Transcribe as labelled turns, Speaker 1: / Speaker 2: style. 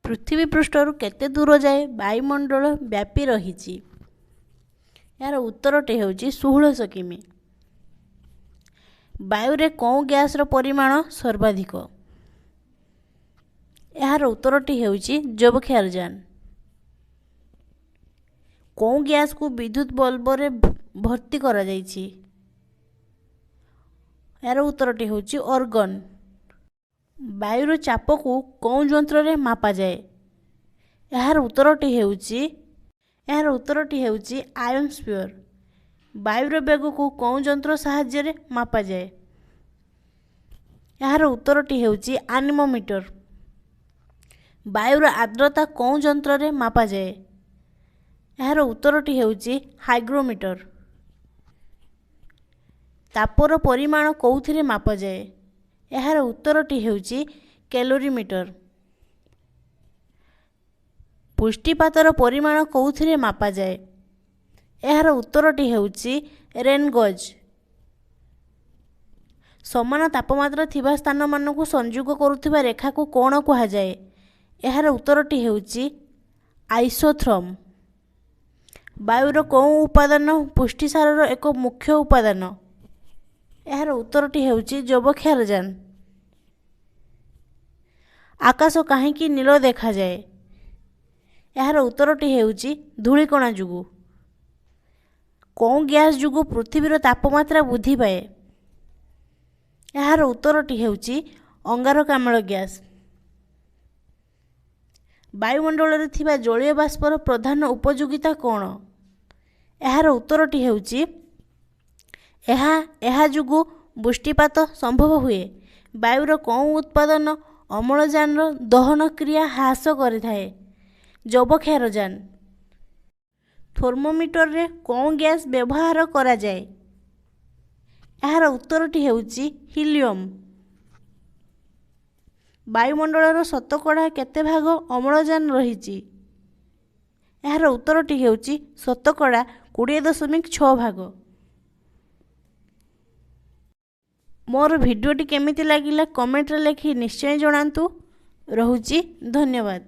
Speaker 1: पृथ्वी पृष्ठर केते दूर जाए वायुमंडल व्यापी रही। यार उत्तरटी होची 1600 किमी। वायुरे कौ गैस रो परिमाण सर्वाधिक? यार उत्तरटी होची जबख्यारजान। कौ गैस को विद्युत बल्ब रे भर्ती करा जायछि? यार उत्तरटी होची ऑर्गन। वायुर चाप को कौ यंत्र रे मापा जाए? यार उत्तरटी होची आयोनस्फीयर। वायुर बेग को कौ यंत्र साहाय्य रे मापा जाए? यार उत्तरटी होची एनीमोमीटर। वायुर आर्द्रता कौ यंत्र रे मापा जाए? यार उत्तरटी होची हाइग्रोमीटर। तापर परिमाण कौथिरे मापा जाए? यार उत्तरटी होची कैलोरीमीटर। पुष्टिपातर परिमाण कौथिरे मापा जाए? यार उत्तरटी होची रेनगज। समान तापमात्रा थिबा स्थान मानकु संयोग करुथिबा रेखा को कोण कहा जाए? यार उत्तरटी होची आइसोथर्म। वायुर कौ उपादान पुष्टिसार एक मुख्य उपादान? यार उत्तरटी होची जबख्यारजान। आकाश काहींकी नील देखा जाए? यार उत्तरटी होची धूलिकणा जुगु। कौ गैस जुगु पृथ्वीर तापमात्रा वृद्धि पाए? यार उत्तरटी होची अंगारकाम्ल गैस। वायुमंडल रे थिबा जलीय बाष्पर प्रधान उपयोगिता कौन? यार उत्तरटी होची एहा जुगु वृष्टिपात संभव हुए। वायुर कौ उत्पादन अम्लजान दहन क्रिया ह्रास करिथाए? जबख्यारजान। थर्मोमीटर रे कौ गैस व्यवहार करा जाए? यार उत्तरटी होची हीलियम। वायुमंडलर शतकड़ा केते भाग अम्लजान रही? यार उत्तरटी होची शतकड़ा 20.6 भाग। मोर भिडियोटी केमिति लागिला कमेंट रे लिखि निश्चय जणांतु। रहुची धन्यवाद।